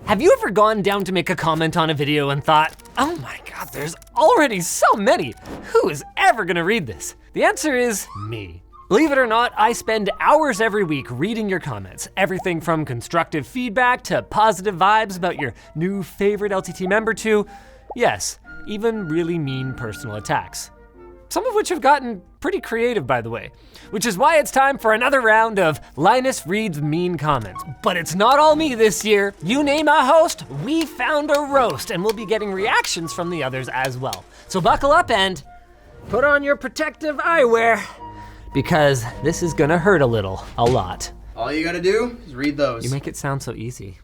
Have you ever gone down to make a comment on a video and thought, oh my God, there's already so many. Who is ever gonna read this? The answer is me. Believe it or not, I spend hours every week reading your comments. Everything from constructive feedback to positive vibes about your new favorite LTT member to, yes, even really mean personal attacks. Some of which have gotten pretty creative, by the way, which is why it's time for another round of Linus Reads Mean Comments. But it's not all me this year. You name a host, we found a roast, and we'll be getting reactions from the others as well. So buckle up and put on your protective eyewear, because this is gonna hurt a lot. All you gotta do is read those. You make it sound so easy.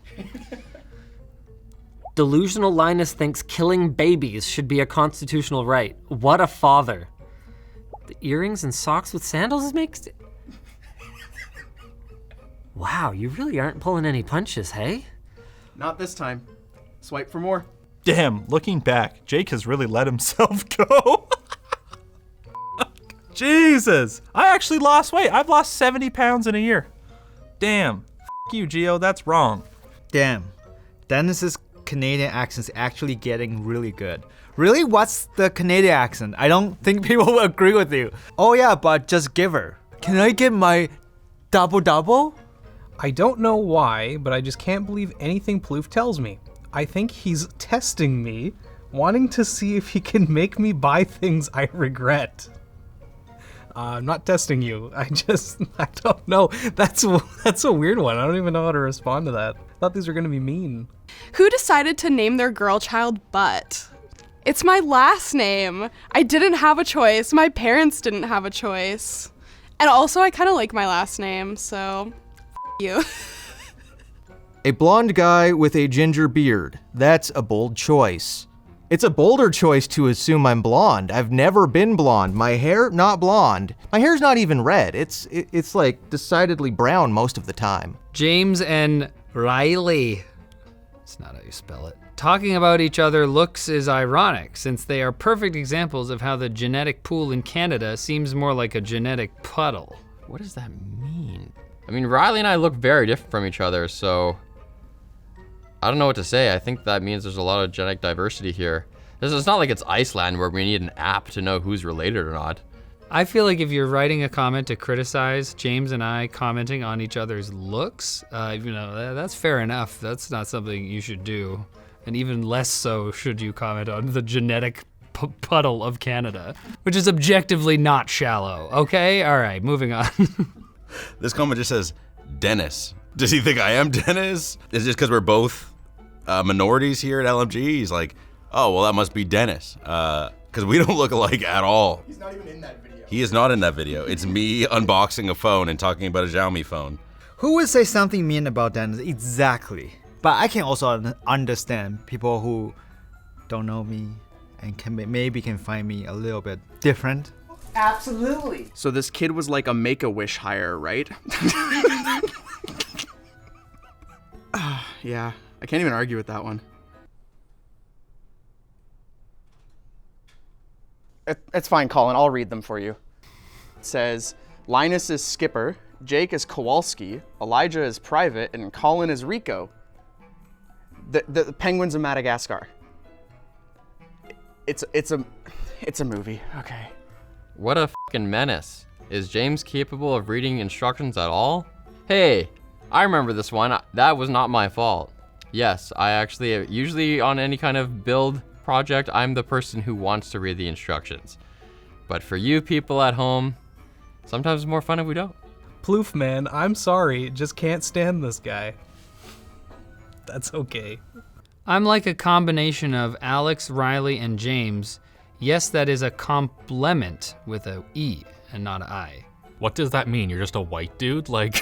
Delusional Linus thinks killing babies should be a constitutional right. What a father. The earrings and socks with sandals makes it. Wow, you really aren't pulling any punches, hey? Not this time. Swipe for more. Damn, looking back, Jake has really let himself go. Jesus, I actually lost weight. I've lost 70 pounds in a year. Damn, you, Gio, that's wrong. Damn, Dennis's Canadian accent's actually getting really good. Really? What's the Canadian accent? I don't think people will agree with you. Oh yeah, but just give her. Can I get my double? I don't know why, but I just can't believe anything Plouffe tells me. I think he's testing me, wanting to see if he can make me buy things I regret. I'm not testing you. I don't know. That's a weird one. I don't even know how to respond to that. I thought these were gonna be mean. Who decided to name their girl child Butt? It's my last name. I didn't have a choice. My parents didn't have a choice. And also I kind of like my last name, so you. A blonde guy with a ginger beard. That's a bold choice. It's a bolder choice to assume I'm blonde. I've never been blonde. My hair, not blonde. My hair's not even red. It's like decidedly brown most of the time. James and Riley. That's not how you spell it. Talking about each other looks is ironic, since they are perfect examples of how the genetic pool in Canada seems more like a genetic puddle. What does that mean? I mean, Riley and I look very different from each other, so I don't know what to say. I think that means there's a lot of genetic diversity here. It's not like it's Iceland where we need an app to know who's related or not. I feel like if you're writing a comment to criticize James and I commenting on each other's looks, that's fair enough. That's not something you should do. And even less so should you comment on the genetic puddle of Canada, which is objectively not shallow, okay? All right, moving on. This comment just says, Dennis. Does he think I am Dennis? Is it just because we're both minorities here at LMG? He's like, oh, well, that must be Dennis. Because we don't look alike at all. He's not even in that video. He is not in that video. It's me unboxing a phone and talking about a Xiaomi phone. Who would say something mean about Dennis? Exactly. But I can also understand people who don't know me and maybe can find me a little bit different. Absolutely. So this kid was like a Make-A-Wish hire, right? Yeah, I can't even argue with that one. It's fine, Colin. I'll read them for you. It says, Linus is Skipper, Jake is Kowalski, Elijah is Private, and Colin is Rico. The penguins of Madagascar. It's a movie. Okay. What a fucking menace. Is James capable of reading instructions at all? Hey, I remember this one. That was not my fault. Yes, I actually, usually on any kind of build project, I'm the person who wants to read the instructions. But for you people at home, sometimes it's more fun if we don't. Plouffe, man, I'm sorry. Just can't stand this guy. That's okay. I'm like a combination of Alex, Riley, and James. Yes, that is a complement with a E and not an I. What does that mean? You're just a white dude? Like...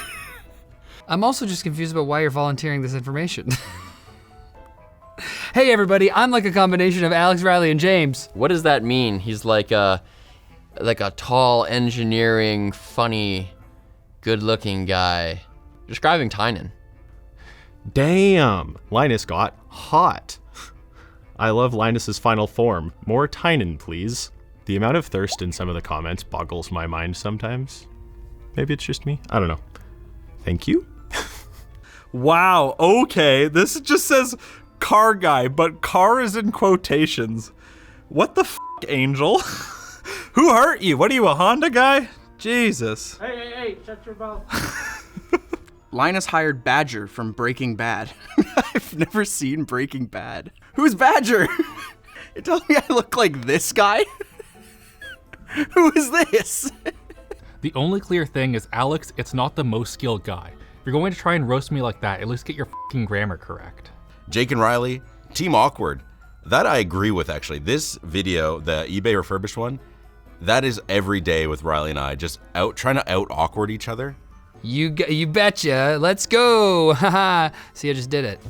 I'm also just confused about why you're volunteering this information. Hey everybody, I'm like a combination of Alex, Riley, and James. What does that mean? He's like a tall, engineering, funny, good-looking guy. Describing Tynan. Damn, Linus got hot. I love Linus's final form. More Tynan, please. The amount of thirst in some of the comments boggles my mind sometimes. Maybe it's just me. I don't know. Thank you. Wow, okay. This just says car guy, but car is in quotations. What the f, Angel? Who hurt you? What are you, a Honda guy? Jesus. Hey, shut your mouth. Linus hired Badger from Breaking Bad. I've never seen Breaking Bad. Who's Badger? You're telling me I look like this guy? Who is this? The only clear thing is, Alex, it's not the most skilled guy. If you're going to try and roast me like that, at least get your fucking grammar correct. Jake and Riley, Team Awkward. That I agree with, actually. This video, the eBay refurbished one, that is every day with Riley and I, just trying to out-awkward each other. You betcha. Let's go. Haha. See, I just did it.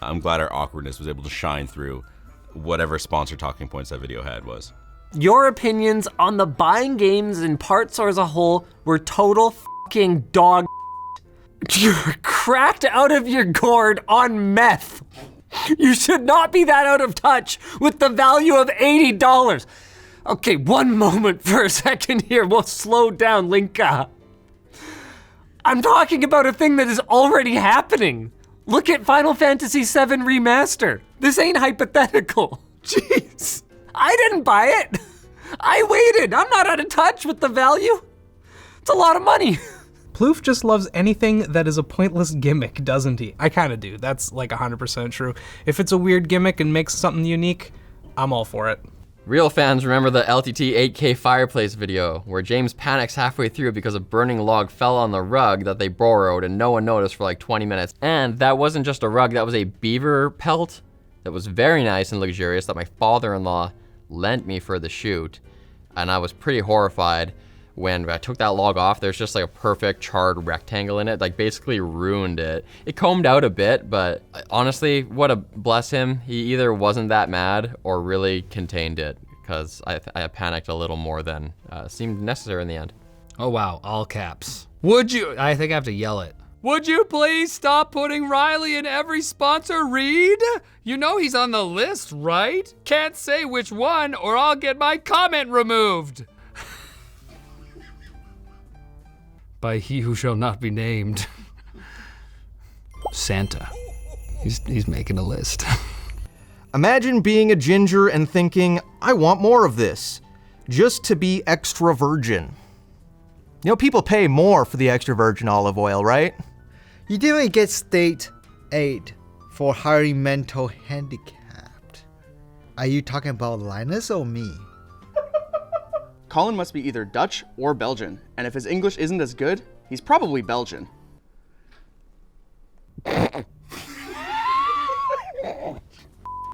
I'm glad our awkwardness was able to shine through whatever sponsor talking points that video had was. Your opinions on the buying games in parts or as a whole were total fucking dog. You're cracked out of your gourd on meth. You should not be that out of touch with the value of $80. Okay, one moment for a second here. We'll slow down, Linka. I'm talking about a thing that is already happening. Look at Final Fantasy VII Remaster. This ain't hypothetical. Jeez. I didn't buy it. I waited. I'm not out of touch with the value. It's a lot of money. Plouffe just loves anything that is a pointless gimmick, doesn't he? I kind of do. That's like 100% true. If it's a weird gimmick and makes something unique, I'm all for it. Real fans remember the LTT 8K fireplace video, where James panics halfway through because a burning log fell on the rug that they borrowed and no one noticed for like 20 minutes. And that wasn't just a rug, that was a beaver pelt that was very nice and luxurious that my father-in-law lent me for the shoot. And I was pretty horrified when I took that log off. There's just like a perfect charred rectangle in it, like basically ruined it. It combed out a bit, but honestly, bless him. He either wasn't that mad or really contained it, because I panicked a little more than seemed necessary in the end. Oh wow, all caps. Would you, I think I have to yell it. Would you please stop putting Riley in every sponsor read? You know he's on the list, right? Can't say which one or I'll get my comment removed. By he who shall not be named. Santa. He's making a list. Imagine being a ginger and thinking, I want more of this, just to be extra virgin. You know, people pay more for the extra virgin olive oil, right? You didn't even get state aid for hiring mental handicapped. Are you talking about Linus or me? Colin must be either Dutch or Belgian, and if his English isn't as good, he's probably Belgian.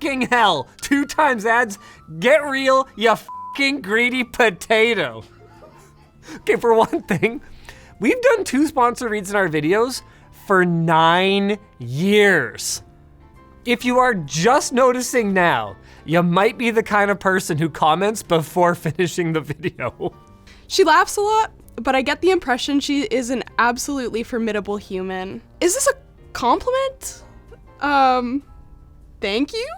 Fucking hell, 2 times ads, get real, you fucking greedy potato. Okay, for one thing, we've done 2 sponsor reads in our videos for 9 years. If you are just noticing now, you might be the kind of person who comments before finishing the video. She laughs a lot, but I get the impression she is an absolutely formidable human. Is this a compliment? Thank you?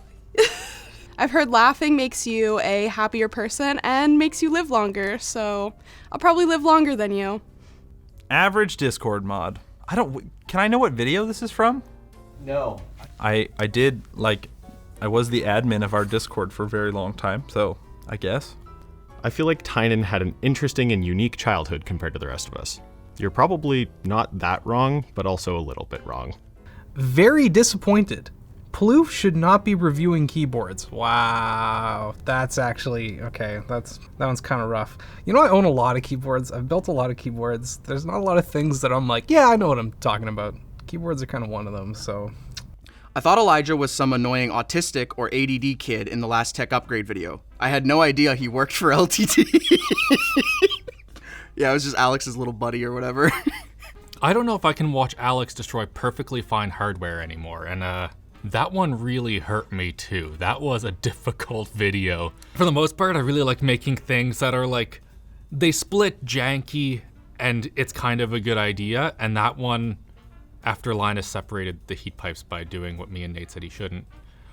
I've heard laughing makes you a happier person and makes you live longer, so I'll probably live longer than you. Average Discord mod. Can I know what video this is from? No. I was the admin of our Discord for a very long time, so I guess. I feel like Tynan had an interesting and unique childhood compared to the rest of us. You're probably not that wrong, but also a little bit wrong. Very disappointed. Plouffe should not be reviewing keyboards. Wow, that's actually, okay, that one's kind of rough. You know, I own a lot of keyboards. I've built a lot of keyboards. There's not a lot of things that I'm like, yeah, I know what I'm talking about. Keyboards are kind of one of them, so. I thought Elijah was some annoying autistic or ADD kid in the last tech upgrade video. I had no idea he worked for LTT. Yeah, it was just Alex's little buddy or whatever. I don't know if I can watch Alex destroy perfectly fine hardware anymore, and that one really hurt me too. That was a difficult video. For the most part, I really like making things that are like, they split janky and it's kind of a good idea, and that one, after Linus separated the heat pipes by doing what me and Nate said he shouldn't,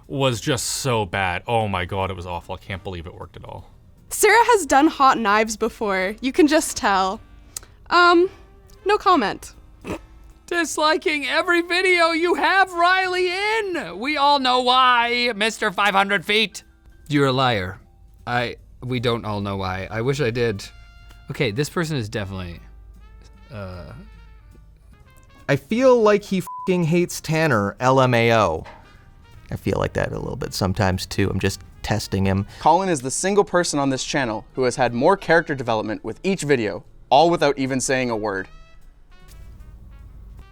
was just so bad. Oh my god, it was awful. I can't believe it worked at all. Sarah has done hot knives before. You can just tell. No comment. Disliking every video you have Riley in. We all know why, Mr. 500 feet. You're a liar. We don't all know why. I wish I did. Okay, this person is definitely, I feel like he f***ing hates Tanner, LMAO. I feel like that a little bit sometimes too. I'm just testing him. Colin is the single person on this channel who has had more character development with each video, all without even saying a word.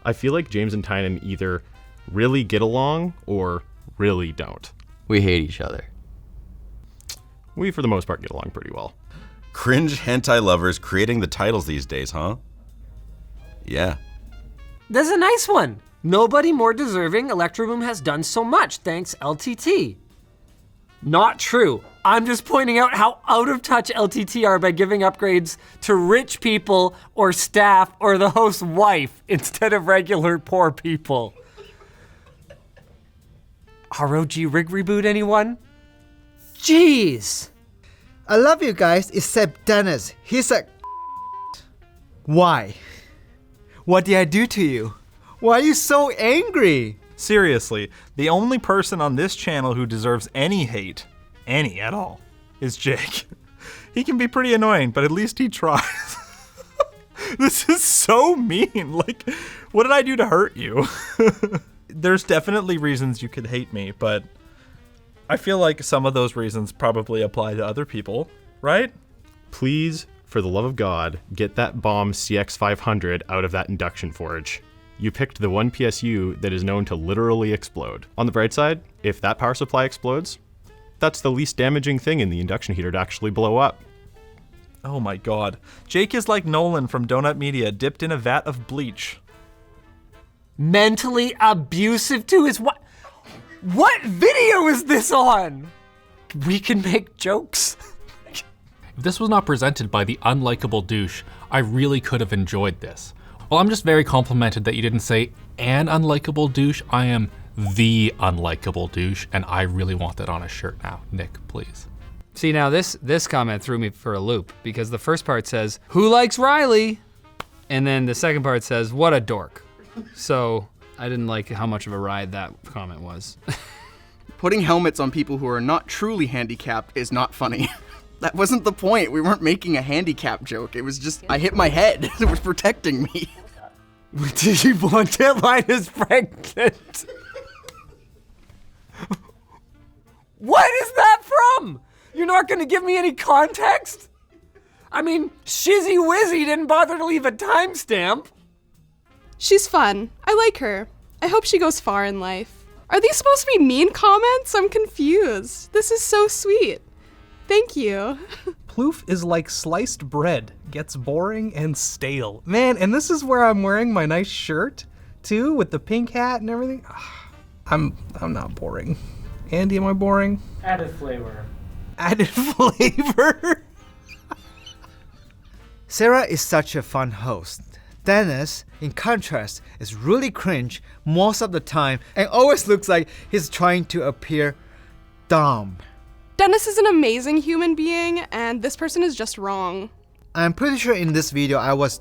I feel like James and Tynan either really get along or really don't. We hate each other. We, for the most part, get along pretty well. Cringe hentai lovers creating the titles these days, huh? Yeah. There's a nice one. Nobody more deserving. Electroboom has done so much. Thanks, LTT. Not true. I'm just pointing out how out of touch LTT are by giving upgrades to rich people or staff or the host's wife instead of regular poor people. ROG Rig Reboot, anyone? Jeez. I love you guys except Dennis. He's a Why? What did I do to you? Why are you so angry? Seriously, the only person on this channel who deserves any hate, any at all, is Jake. He can be pretty annoying, but at least he tries. This is so mean. Like, what did I do to hurt you? There's definitely reasons you could hate me, but I feel like some of those reasons probably apply to other people, right? Please, for the love of God, get that bomb CX500 out of that induction forge. You picked the one PSU that is known to literally explode. On the bright side, if that power supply explodes, that's the least damaging thing in the induction heater to actually blow up. Oh my God. Jake is like Nolan from Donut Media dipped in a vat of bleach. Mentally abusive to his wife. What video is this on? We can make jokes. If this was not presented by the unlikable douche, I really could have enjoyed this. Well, I'm just very complimented that you didn't say an unlikable douche. I am the unlikable douche, and I really want that on a shirt now. Nick, please. See, now this comment threw me for a loop because the first part says, "Who likes Riley?" And then the second part says, "What a dork." So I didn't like how much of a ride that comment was. Putting helmets on people who are not truly handicapped is not funny. That wasn't the point. We weren't making a handicap joke. It was just, I hit my head. It was protecting me. Did you want to Linus pregnant? What is that from? You're not gonna give me any context? I mean, Shizzy Wizzy didn't bother to leave a timestamp. She's fun. I like her. I hope she goes far in life. Are these supposed to be mean comments? I'm confused. This is so sweet. Thank you. Plouffe is like sliced bread, gets boring and stale. Man, and this is where I'm wearing my nice shirt, too, with the pink hat and everything. I'm not boring. Andy, am I boring? Added flavor. Added flavor? Sarah is such a fun host. Dennis, in contrast, is really cringe most of the time and always looks like he's trying to appear dumb. Dennis is an amazing human being, and this person is just wrong. I'm pretty sure in this video I was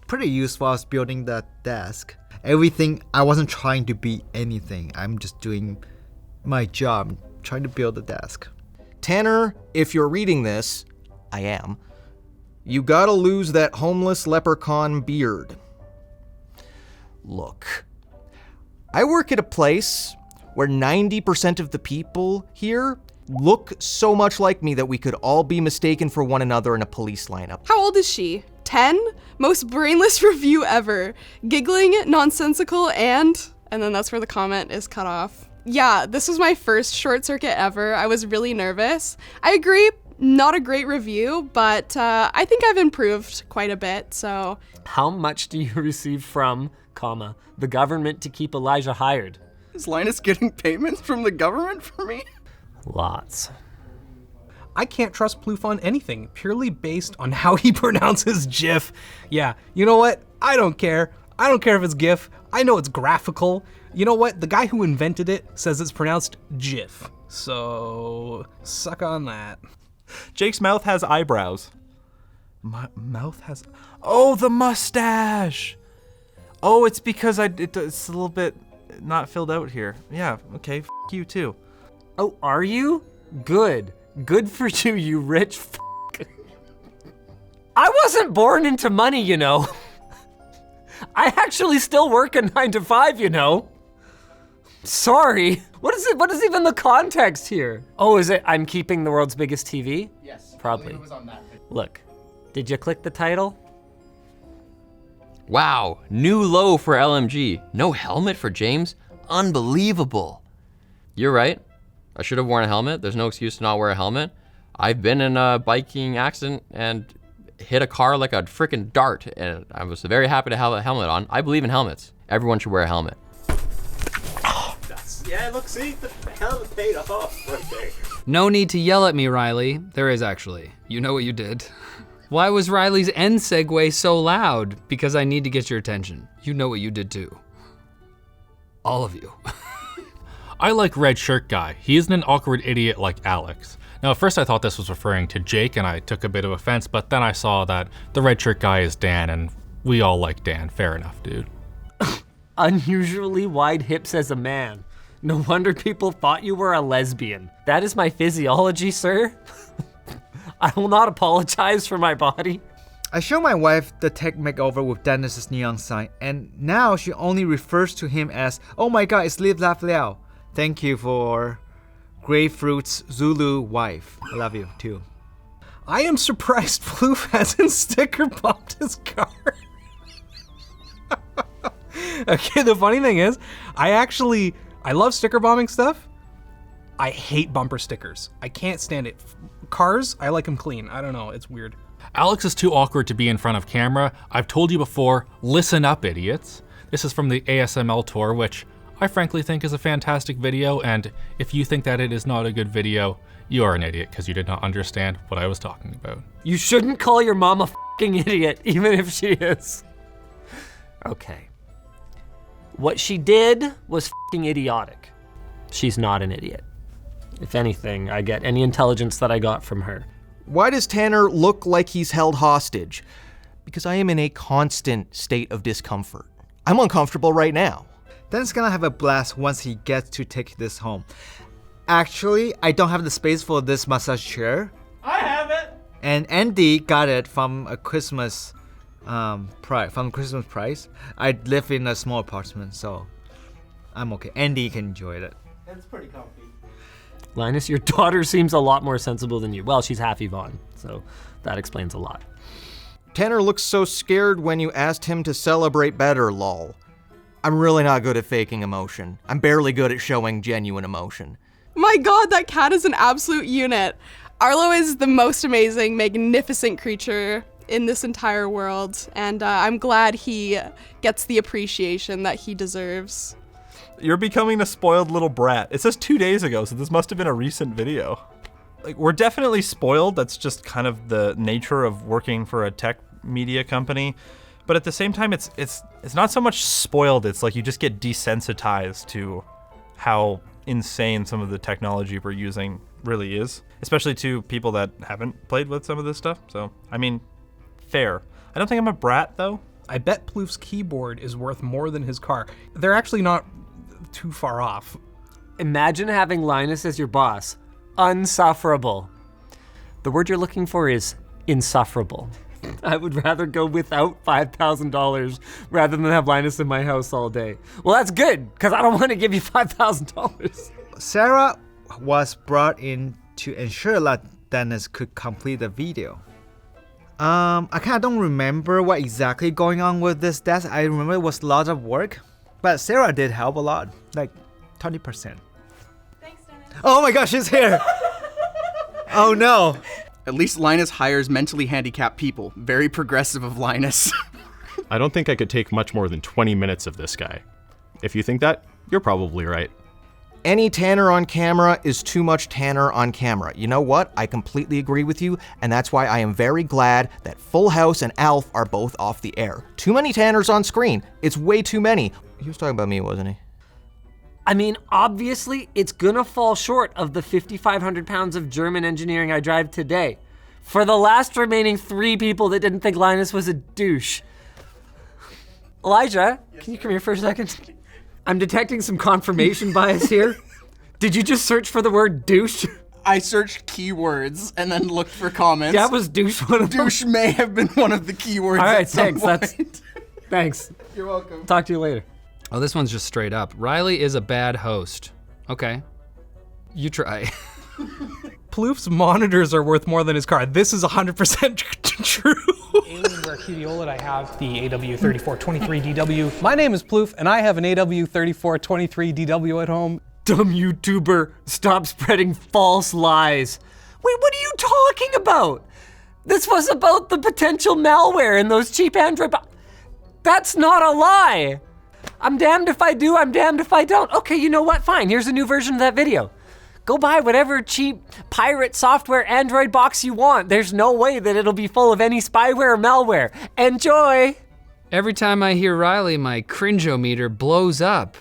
pretty useful while I was building the desk. Everything, I wasn't trying to be anything. I'm just doing my job, trying to build the desk. Tanner, if you're reading this, I am, you gotta lose that homeless leprechaun beard. Look, I work at a place where 90% of the people here look so much like me that we could all be mistaken for one another in a police lineup. How old is she? 10? Most brainless review ever. Giggling, nonsensical, and then that's where the comment is cut off. Yeah, this was my first short circuit ever. I was really nervous. I agree, not a great review, but I think I've improved quite a bit, so. How much do you receive from, the government to keep Elijah hired? Is Linus getting payments from the government for me? Lots. I can't trust Plouffe on anything, purely based on how he pronounces GIF. Yeah, you know what? I don't care. I don't care if it's GIF. I know it's graphical. You know what? The guy who invented it says it's pronounced GIF. So, suck on that. Jake's mouth has eyebrows. Mouth has... Oh, the mustache! Oh, it's because it's a little bit not filled out here. Yeah, okay, f you too. Oh, are you? Good. Good for you, you rich f***. I wasn't born into money, you know. I actually still work a 9 to 5, you know. Sorry. What is even the context here? Oh, is it I'm keeping the world's biggest TV? Yes. Probably. It was on that video. Look, did you click the title? Wow, new low for LMG. No helmet for James? Unbelievable. You're right. I should have worn a helmet. There's no excuse to not wear a helmet. I've been in a biking accident and hit a car like a freaking dart, and I was very happy to have a helmet on. I believe in helmets. Everyone should wear a helmet. Yeah, look, see, the helmet paid off right there. No need to yell at me, Riley. There is actually. You know what you did. Why was Riley's end segue so loud? Because I need to get your attention. You know what you did too. All of you. I like red shirt guy. He isn't an awkward idiot like Alex. Now, at first I thought this was referring to Jake and I took a bit of offense, but then I saw that the red shirt guy is Dan and we all like Dan. Fair enough, dude. Unusually wide hips as a man. No wonder people thought you were a lesbian. That is my physiology, sir. I will not apologize for my body. I showed my wife the tech makeover with Dennis's neon sign, and now she only refers to him as, oh my god, it's Live Laugh Liao. Thank you for Grapefruit's Zulu wife. I love you too. I am surprised Plouffe hasn't sticker bombed his car. Okay, the funny thing is, I love sticker bombing stuff. I hate bumper stickers. I can't stand it. Cars, I like them clean. I don't know, it's weird. Alex is too awkward to be in front of camera. I've told you before, listen up, idiots. This is from the ASML tour, which I frankly think is a fantastic video, and if you think that it is not a good video, you are an idiot because you did not understand what I was talking about. You shouldn't call your mom a fucking idiot, even if she is. Okay. What she did was fucking idiotic. She's not an idiot. If anything, I get any intelligence that I got from her. Why does Tanner look like he's held hostage? Because I am in a constant state of discomfort. I'm uncomfortable right now. Dan's gonna have a blast once he gets to take this home. Actually, I don't have the space for this massage chair. I have it! And Andy got it from a Christmas price. I live in a small apartment, so I'm okay. Andy can enjoy it. It's pretty comfy. Linus, your daughter seems a lot more sensible than you. Well, she's half Yvonne, so that explains a lot. Tanner looks so scared when you asked him to celebrate better, lol. I'm really not good at faking emotion. I'm barely good at showing genuine emotion. My god, that cat is an absolute unit. Arlo is the most amazing, magnificent creature in this entire world, and I'm glad he gets the appreciation that he deserves. You're becoming a spoiled little brat. It says 2 days ago, so this must have been a recent video. Like, we're definitely spoiled. That's just kind of the nature of working for a tech media company. But at the same time, it's not so much spoiled. It's like you just get desensitized to how insane some of the technology we're using really is, especially to people that haven't played with some of this stuff. So, I mean, fair. I don't think I'm a brat, though. I bet Plouffe's keyboard is worth more than his car. They're actually not too far off. Imagine having Linus as your boss. Unsufferable. The word you're looking for is insufferable. I would rather go without $5,000 rather than have Linus in my house all day. Well, that's good, because I don't want to give you $5,000. Sarah was brought in to ensure that Dennis could complete the video. I kind of don't remember what exactly going on with this desk. I remember it was a lot of work, but Sarah did help a lot, like 20%. Thanks, Dennis. Oh my gosh, she's here. Oh no. At least Linus hires mentally handicapped people. Very progressive of Linus. I don't think I could take much more than 20 minutes of this guy. If you think that, you're probably right. Any Tanner on camera is too much Tanner on camera. You know what? I completely agree with you, and that's why I am very glad that Full House and Alf are both off the air. Too many Tanners on screen. It's way too many. He was talking about me, wasn't he? I mean, obviously, it's gonna fall short of the 5,500 pounds of German engineering I drive today. For the last remaining 3 people that didn't think Linus was a douche. Elijah, can you come here for a second? I'm detecting some confirmation bias here. Did you just search for the word douche? I searched keywords and then looked for comments. That was douche one of them. Douche may have been one of the keywords. All right, at some thanks. point. Thanks. You're welcome. Talk to you later. Oh, this one's just straight up. Riley is a bad host. Okay. You try. Plouffe's monitors are worth more than his car. This is 100% true. Alienware QD I have the AW3423DW. My name is Plouffe, and I have an AW3423DW at home. Dumb YouTuber, stop spreading false lies. Wait, what are you talking about? This was about the potential malware in those cheap Android. That's not a lie. I'm damned if I do, I'm damned if I don't. Okay, you know what? Fine, here's a new version of that video. Go buy whatever cheap pirate software Android box you want. There's no way that it'll be full of any spyware or malware. Enjoy. Every time I hear Riley, my cringeometer blows up.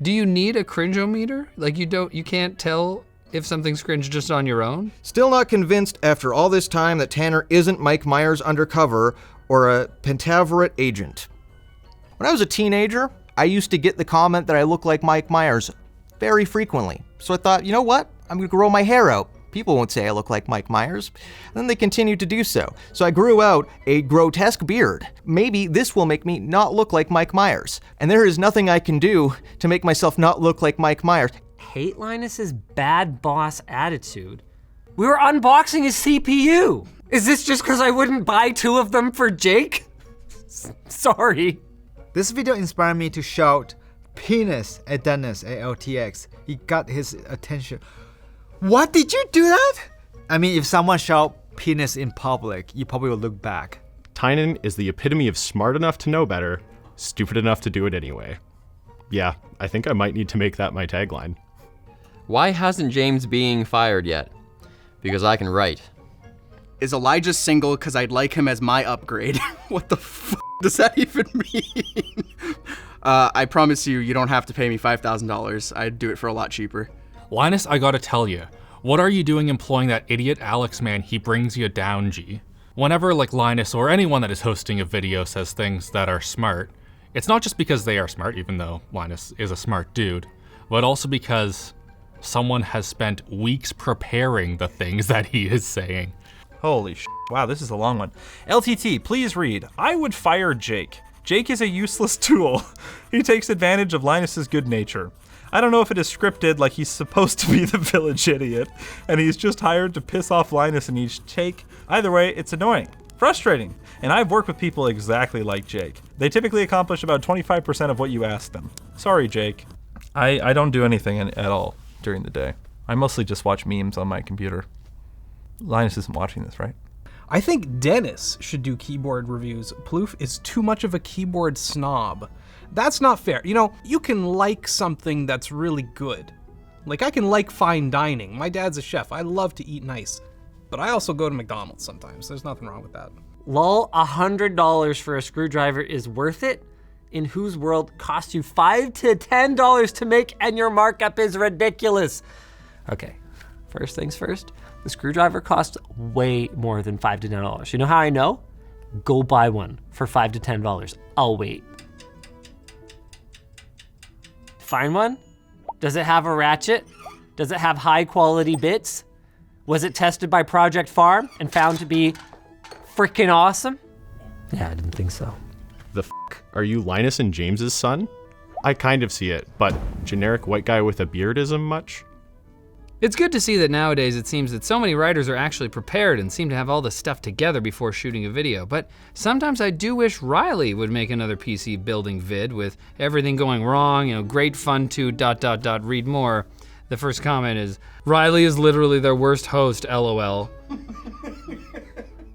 Do you need a cringeometer? Like you can't tell if something's cringe just on your own? Still not convinced after all this time that Tanner isn't Mike Myers undercover or a Pentaverate agent. When I was a teenager, I used to get the comment that I look like Mike Myers very frequently. So I thought, you know what? I'm gonna grow my hair out. People won't say I look like Mike Myers. And then they continued to do so. So I grew out a grotesque beard. Maybe this will make me not look like Mike Myers. And there is nothing I can do to make myself not look like Mike Myers. Hate Linus's bad boss attitude. We were unboxing his CPU. Is this just because I wouldn't buy 2 of them for Jake? Sorry. This video inspired me to shout penis at Dennis at LTX. He got his attention. What, did you do that? I mean, if someone shout penis in public, you probably will look back. Tynan is the epitome of smart enough to know better, stupid enough to do it anyway. Yeah, I think I might need to make that my tagline. Why hasn't James being fired yet? Because I can write. Is Elijah single because I'd like him as my upgrade? What the f does that even mean? I promise you don't have to pay me $5,000. I'd do it for a lot cheaper. Linus, I gotta tell you, what are you doing employing that idiot Alex man? He brings you down, G. Whenever like Linus or anyone that is hosting a video says things that are smart, it's not just because they are smart, even though Linus is a smart dude, but also because someone has spent weeks preparing the things that he is saying. Holy sh**. Wow, this is a long one. LTT, please read. I would fire Jake. Jake is a useless tool. He takes advantage of Linus's good nature. I don't know if it is scripted, like he's supposed to be the village idiot, and he's just hired to piss off Linus in each take. Either way, it's annoying, frustrating, and I've worked with people exactly like Jake. They typically accomplish about 25% of what you ask them. Sorry, Jake. I don't do anything at all during the day. I mostly just watch memes on my computer. Linus isn't watching this, right? I think Dennis should do keyboard reviews. Plouffe is too much of a keyboard snob. That's not fair. You know, you can like something that's really good. Like, I can like fine dining. My dad's a chef. I love to eat nice. But I also go to McDonald's sometimes. There's nothing wrong with that. Lol, $100 for a screwdriver is worth it? In whose world costs you $5 to $10 to make and your markup is ridiculous? Okay, first things first. The screwdriver costs way more than $5 to $10. You know how I know? Go buy one for $5 to $10. I'll wait. Find one? Does it have a ratchet? Does it have high quality bits? Was it tested by Project Farm and found to be freaking awesome? Yeah, I didn't think so. The f***? Are you Linus and James's son? I kind of see it, but generic white guy with a beard isn't much? It's good to see that nowadays it seems that so many writers are actually prepared and seem to have all the stuff together before shooting a video, but sometimes I do wish Riley would make another PC building vid with everything going wrong, you know, great fun to ... read more. The first comment is, Riley is literally their worst host, LOL.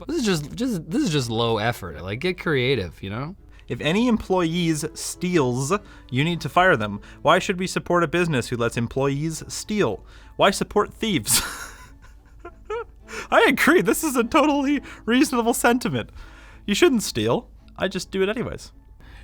This is just low effort. Like, get creative, you know? If any employees steals, you need to fire them. Why should we support a business who lets employees steal? Why support thieves? I agree, this is a totally reasonable sentiment. You shouldn't steal, I just do it anyways.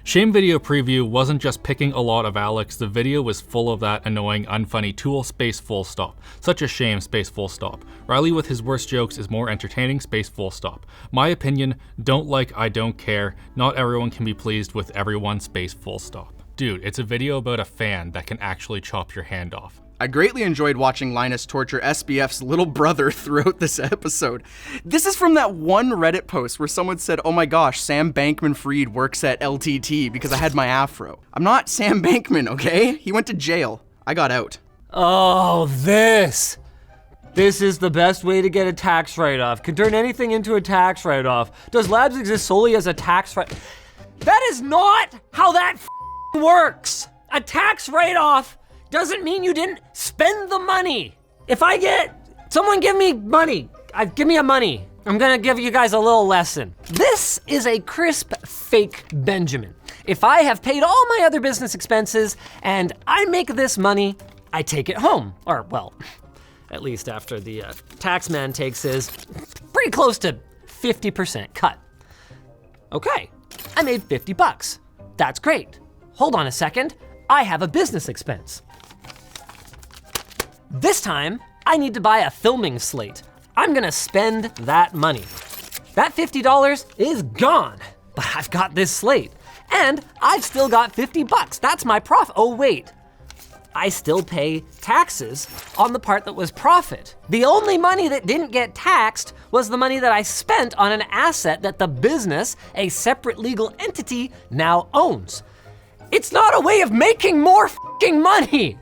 Shame video preview wasn't just picking a lot of Alex, the video was full of that annoying unfunny tool space full stop. Such a shame space full stop. Riley with his worst jokes is more entertaining space full stop. My opinion, don't like I don't care, not everyone can be pleased with everyone space full stop. Dude, it's a video about a fan that can actually chop your hand off. I greatly enjoyed watching Linus torture SBF's little brother throughout this episode. This is from that one Reddit post where someone said, oh my gosh, Sam Bankman-Fried works at LTT because I had my afro. I'm not Sam Bankman, okay? He went to jail. I got out. Oh, this is the best way to get a tax write-off. Can turn anything into a tax write-off. Does Labs exist solely as a tax write? That is not how that works. A tax write-off doesn't mean you didn't spend the money. If someone give me money, give me a money. I'm gonna give you guys a little lesson. This is a crisp fake Benjamin. If I have paid all my other business expenses and I make this money, I take it home. Or well, at least after the tax man takes his pretty close to 50% cut. Okay, I made 50 bucks. That's great. Hold on a second, I have a business expense. This time, I need to buy a filming slate. I'm gonna spend that money. That $50 is gone, but I've got this slate. And I've still got 50 bucks, that's my profit. Oh wait, I still pay taxes on the part that was profit. The only money that didn't get taxed was the money that I spent on an asset that the business, a separate legal entity, now owns. It's not a way of making more fucking money.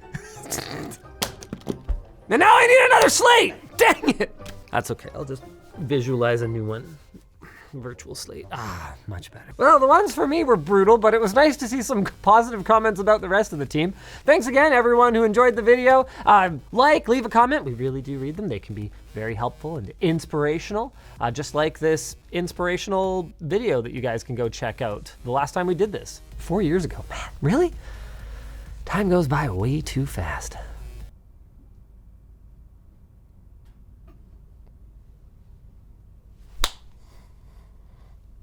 And now I need another slate, dang it. That's okay, I'll just visualize a new one. Virtual slate, much better. Well, the ones for me were brutal, but it was nice to see some positive comments about the rest of the team. Thanks again, everyone who enjoyed the video. Leave a comment, we really do read them. They can be very helpful and inspirational, just like this inspirational video that you guys can go check out. The last time we did this, 4 years ago. Man, really? Time goes by way too fast.